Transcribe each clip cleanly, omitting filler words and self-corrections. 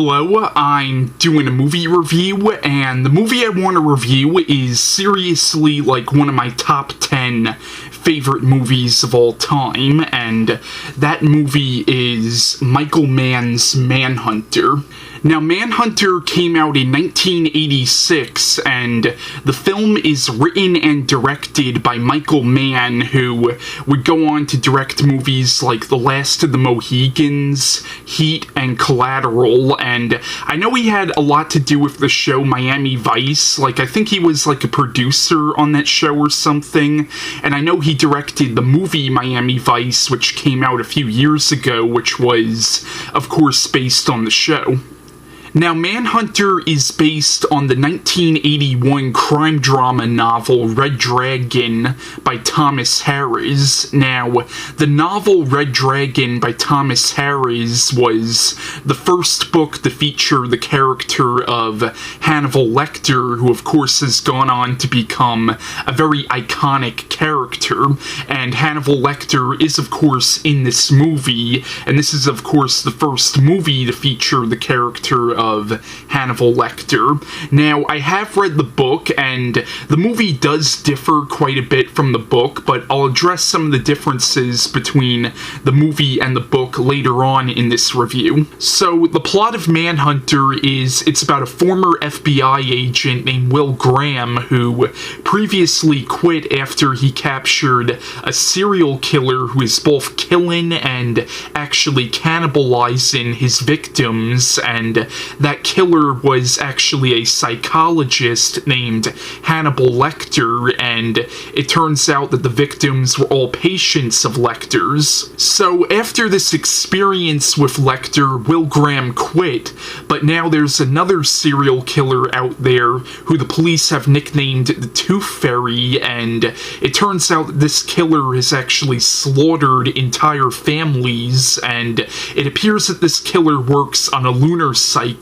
Hello, I'm doing a movie review, and the movie I want to review is seriously like one of my top 10 favorite movies of all time, and that movie is Michael Mann's Manhunter. Now, Manhunter came out in 1986, and the film is written and directed by Michael Mann, who would go on to direct movies like The Last of the Mohegans, Heat, and Collateral, and I know he had a lot to do with the show Miami Vice. Like, I think he was like a producer on that show or something, and I know he directed the movie Miami Vice, which came out a few years ago, which was, of course, based on the show. Now, Manhunter is based on the 1981 crime drama novel Red Dragon by Thomas Harris. Now, the novel Red Dragon by Thomas Harris was the first book to feature the character of Hannibal Lecter, who of course has gone on to become a very iconic character. And Hannibal Lecter is of course in this movie, and this is of course the first movie to feature the character of Hannibal Lecter. Now, I have read the book, and the movie does differ quite a bit from the book, but I'll address some of the differences between the movie and the book later on in this review. So, the plot of Manhunter is, it's about a former FBI agent named Will Graham who previously quit after he captured a serial killer who is both killing and actually cannibalizing his victims, and that killer was actually a psychologist named Hannibal Lecter, and it turns out that the victims were all patients of Lecter's. So after this experience with Lecter, Will Graham quit, but now there's another serial killer out there who the police have nicknamed the Tooth Fairy, and it turns out that this killer has actually slaughtered entire families, and it appears that this killer works on a lunar cycle.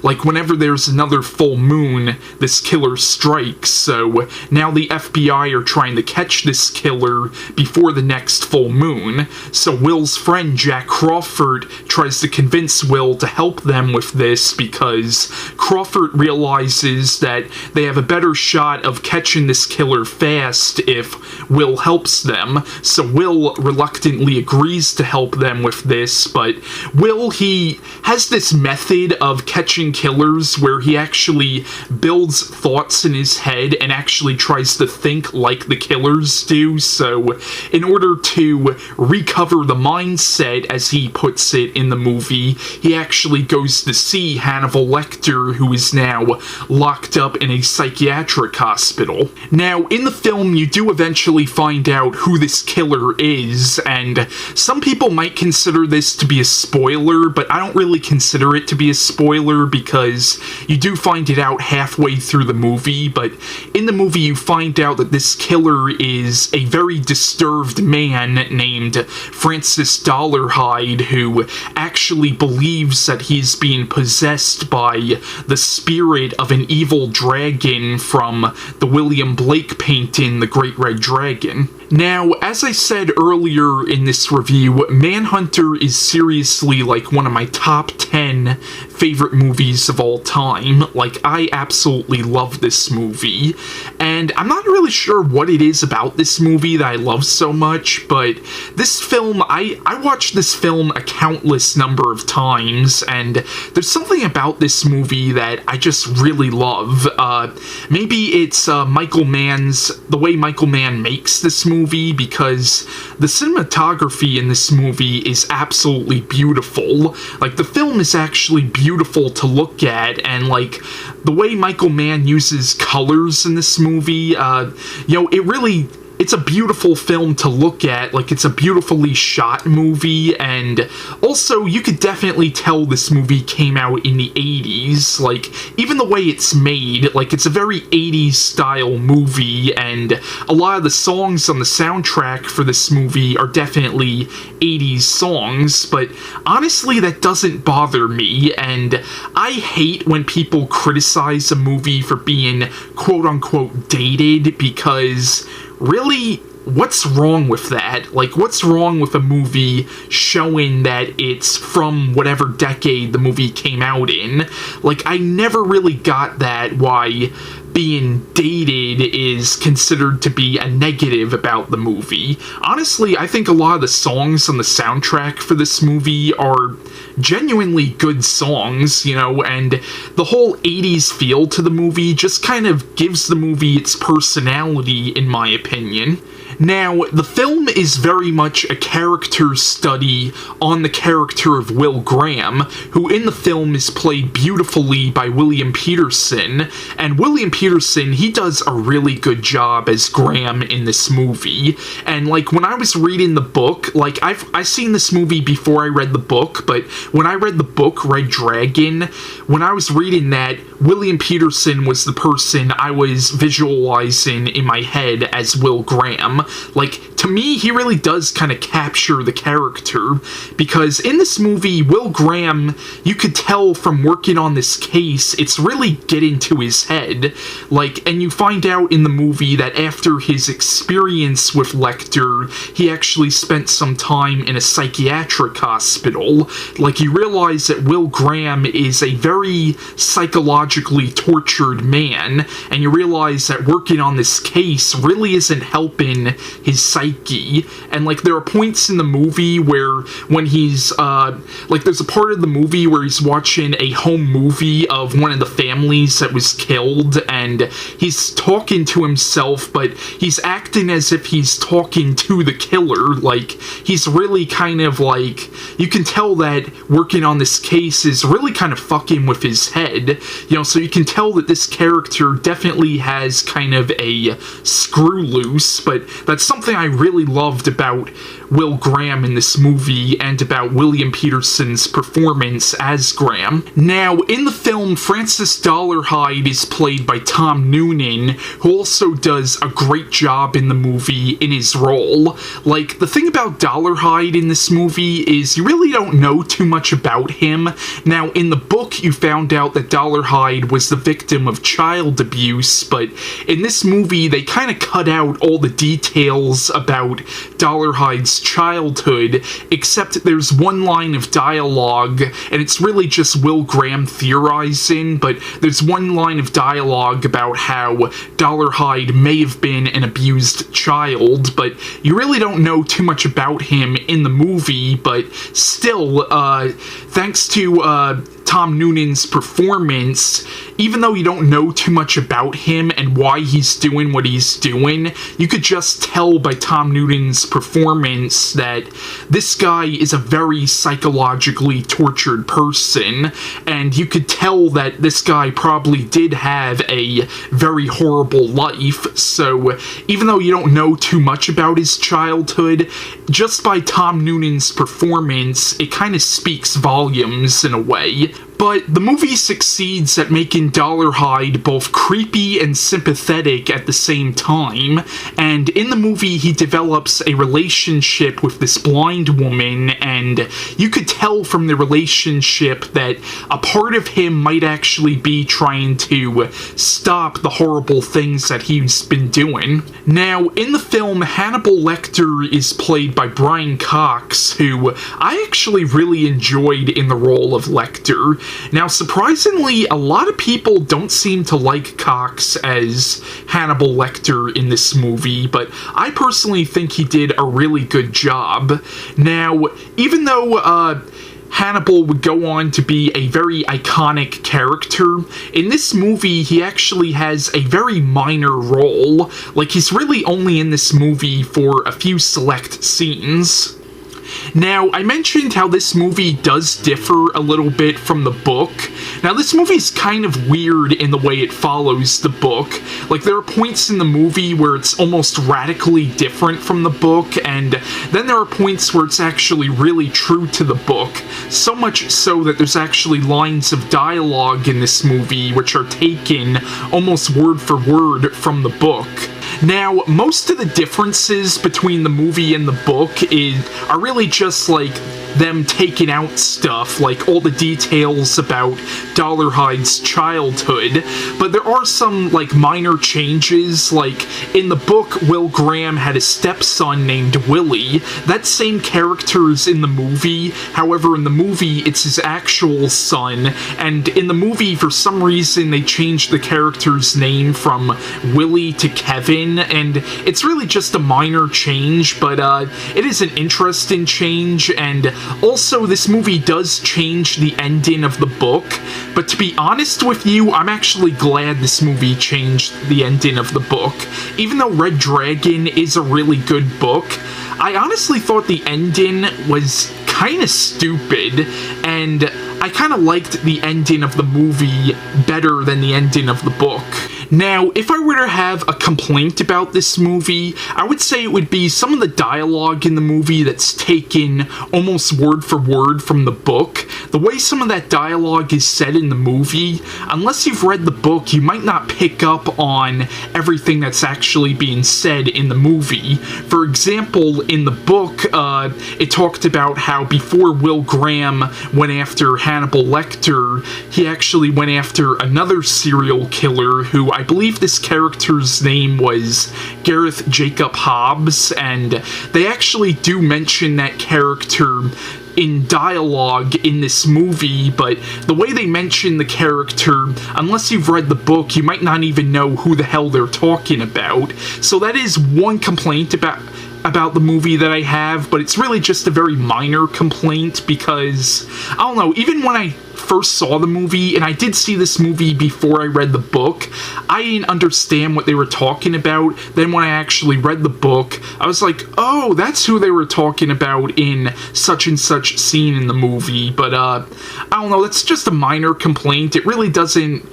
Like, whenever there's another full moon, this killer strikes, so now the FBI are trying to catch this killer before the next full moon. So Will's friend Jack Crawford tries to convince Will to help them with this because Crawford realizes that they have a better shot of catching this killer fast if Will helps them. So Will reluctantly agrees to help them with this, but Will, he has this method of catching killers where he actually builds thoughts in his head and actually tries to think like the killers do. So in order to recover the mindset, as he puts it in the movie, he actually goes to see Hannibal Lecter, who is now locked up in a psychiatric hospital. Now, in the film, you do eventually find out who this killer is, and some people might consider this to be a spoiler, but I don't really consider it to be a spoiler because you do find it out halfway through the movie. But in the movie you find out that this killer is a very disturbed man named Francis Dollarhide, who actually believes that he's being possessed by the spirit of an evil dragon from the William Blake painting The Great Red Dragon. Now, as I said earlier in this review, Manhunter is seriously like one of my top 10 favorite movies of all time. Like, I absolutely love this movie, and I'm not really sure what it is about this movie that I love so much, but this film, I watched this film a countless number of times, and there's something about this movie that I just really love. Maybe it's the way Michael Mann makes this movie, because the cinematography in this movie is absolutely beautiful. Like, the film is actually beautiful to look at, and like the way Michael Mann uses colors in this movie, it's a beautiful film to look at. Like, it's a beautifully shot movie, and also you could definitely tell this movie came out in the 80s. Like, even the way it's made, like, it's a very 80s style movie, and a lot of the songs on the soundtrack for this movie are definitely 80s songs, but honestly that doesn't bother me, and I hate when people criticize a movie for being quote-unquote dated, because really, what's wrong with that? Like, what's wrong with a movie showing that it's from whatever decade the movie came out in? Like, I never really got that, why being dated is considered to be a negative about the movie. Honestly, I think a lot of the songs on the soundtrack for this movie are genuinely good songs, you know, and the whole 80s feel to the movie just kind of gives the movie its personality, in my opinion. Now, the film is very much a character study on the character of Will Graham, who in the film is played beautifully by William Petersen, and William Petersen, he does a really good job as Graham in this movie. And like, when I was reading the book, like, I've seen this movie before I read the book, but when I read the book, Red Dragon, when I was reading that, William Petersen was the person I was visualizing in my head as Will Graham. Like, to me, he really does kind of capture the character, because in this movie, Will Graham, you could tell from working on this case, it's really getting to his head. Like, and you find out in the movie that after his experience with Lecter, he actually spent some time in a psychiatric hospital. Like, you realize that Will Graham is a very psychologically tortured man, and you realize that working on this case really isn't helping his psyche. And like, there are points in the movie where when he's like, there's a part of the movie where he's watching a home movie of one of the families that was killed, and he's talking to himself, but he's acting as if he's talking to the killer. Like, he's really kind of like, you can tell that working on this case is really kind of fucking with his head, you know, so you can tell that this character definitely has kind of a screw loose. But that's something I really loved about Will Graham in this movie, and about William Petersen's performance as Graham. Now, in the film, Francis Dollarhide is played by Tom Noonan, who also does a great job in the movie in his role. Like, the thing about Dollarhide in this movie is you really don't know too much about him. Now, in the book, you found out that Dollarhide was the victim of child abuse, but in this movie, they kind of cut out all the details about Dollarhide's childhood, except there's one line of dialogue, and it's really just Will Graham theorizing, but there's one line of dialogue about how Dollarhide may have been an abused child, but you really don't know too much about him in the movie. But still, thanks to Tom Noonan's performance, even though you don't know too much about him and why he's doing what he's doing, you could just tell by Tom Noonan's performance that this guy is a very psychologically tortured person, and you could tell that this guy probably did have a very horrible life. So even though you don't know too much about his childhood, just by Tom Noonan's performance, it kind of speaks volumes in a way. But the movie succeeds at making Dollarhide both creepy and sympathetic at the same time, and in the movie he develops a relationship with this blind woman, and you could tell from the relationship that a part of him might actually be trying to stop the horrible things that he's been doing. Now, in the film, Hannibal Lecter is played by Brian Cox, who I actually really enjoyed in the role of Lecter. Now, surprisingly, a lot of people don't seem to like Cox as Hannibal Lecter in this movie, but I personally think he did a really good job. Now, even though Hannibal would go on to be a very iconic character, in this movie he actually has a very minor role. Like, he's really only in this movie for a few select scenes. Now, I mentioned how this movie does differ a little bit from the book. Now, this movie's kind of weird in the way it follows the book. Like, there are points in the movie where it's almost radically different from the book, and then there are points where it's actually really true to the book. So much so that there's actually lines of dialogue in this movie which are taken almost word for word from the book. Now, most of the differences between the movie and the book are really just like them taking out stuff, like all the details about Dollarhide's childhood, but there are some, like, minor changes. Like, in the book, Will Graham had a stepson named Willie. That same character is in the movie, however, in the movie, it's his actual son, and in the movie, for some reason, they changed the character's name from Willie to Kevin, and it's really just a minor change, but it is an interesting change. And also, this movie does change the ending of the book, but to be honest with you, I'm actually glad this movie changed the ending of the book. Even though Red Dragon is a really good book, I honestly thought the ending was kind of stupid, and I kind of liked the ending of the movie better than the ending of the book. Now, if I were to have a complaint about this movie, I would say it would be some of the dialogue in the movie that's taken almost word for word from the book. The way some of that dialogue is said in the movie, unless you've read the book, you might not pick up on everything that's actually being said in the movie. For example, in the book, it talked about how before Will Graham went after Hannibal Lecter, he actually went after another serial killer who I believe this character's name was Gareth Jacob Hobbs, and they actually do mention that character in dialogue in this movie, but the way they mention the character, unless you've read the book, you might not even know who the hell they're talking about. So that is one complaint about the movie that I have, but it's really just a very minor complaint because, I don't know, even when I first saw the movie, and I did see this movie before I read the book, I didn't understand what they were talking about. Then when I actually read the book, I was like, oh, that's who they were talking about in such and such scene in the movie. But I don't know, that's just a minor complaint. It really doesn't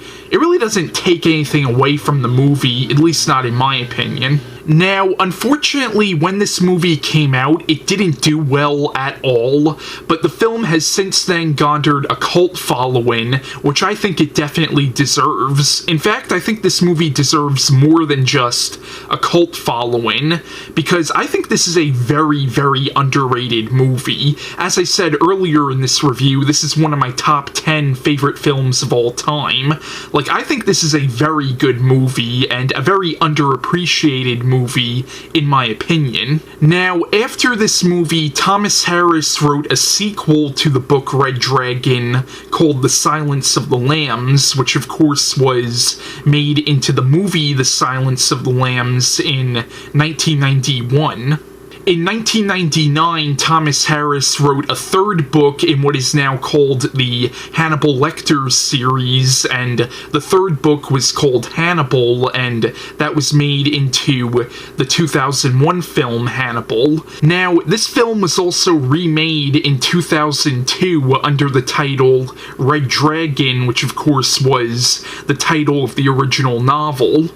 take anything away from the movie, at least not in my opinion. Now, unfortunately, when this movie came out, it didn't do well at all, but the film has since then garnered a cult following, which I think it definitely deserves. In fact, I think this movie deserves more than just a cult following, because I think this is a very, very underrated movie. As I said earlier in this review, this is one of my top 10 favorite films of all time. Like, I think this is a very good movie, and a very underappreciated movie, in my opinion. Now, after this movie, Thomas Harris wrote a sequel to the book Red Dragon called The Silence of the Lambs, which of course was made into the movie The Silence of the Lambs in 1991. In 1999, Thomas Harris wrote a third book in what is now called the Hannibal Lecter series, and the third book was called Hannibal, and that was made into the 2001 film Hannibal. Now, this film was also remade in 2002 under the title Red Dragon, which of course was the title of the original novel.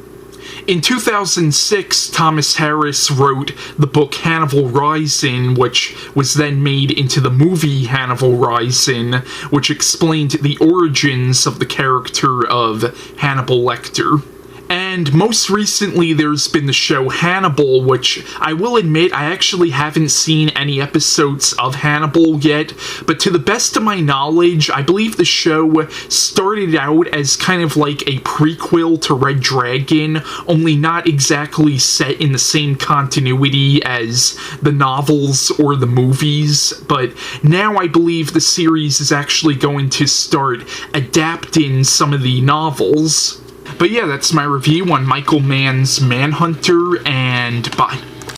In 2006, Thomas Harris wrote the book Hannibal Rising, which was then made into the movie Hannibal Rising, which explained the origins of the character of Hannibal Lecter. And most recently, there's been the show Hannibal, which I will admit I actually haven't seen any episodes of Hannibal yet, but to the best of my knowledge, I believe the show started out as kind of like a prequel to Red Dragon, only not exactly set in the same continuity as the novels or the movies, but now I believe the series is actually going to start adapting some of the novels. But yeah, that's my review on Michael Mann's Manhunter, and bye.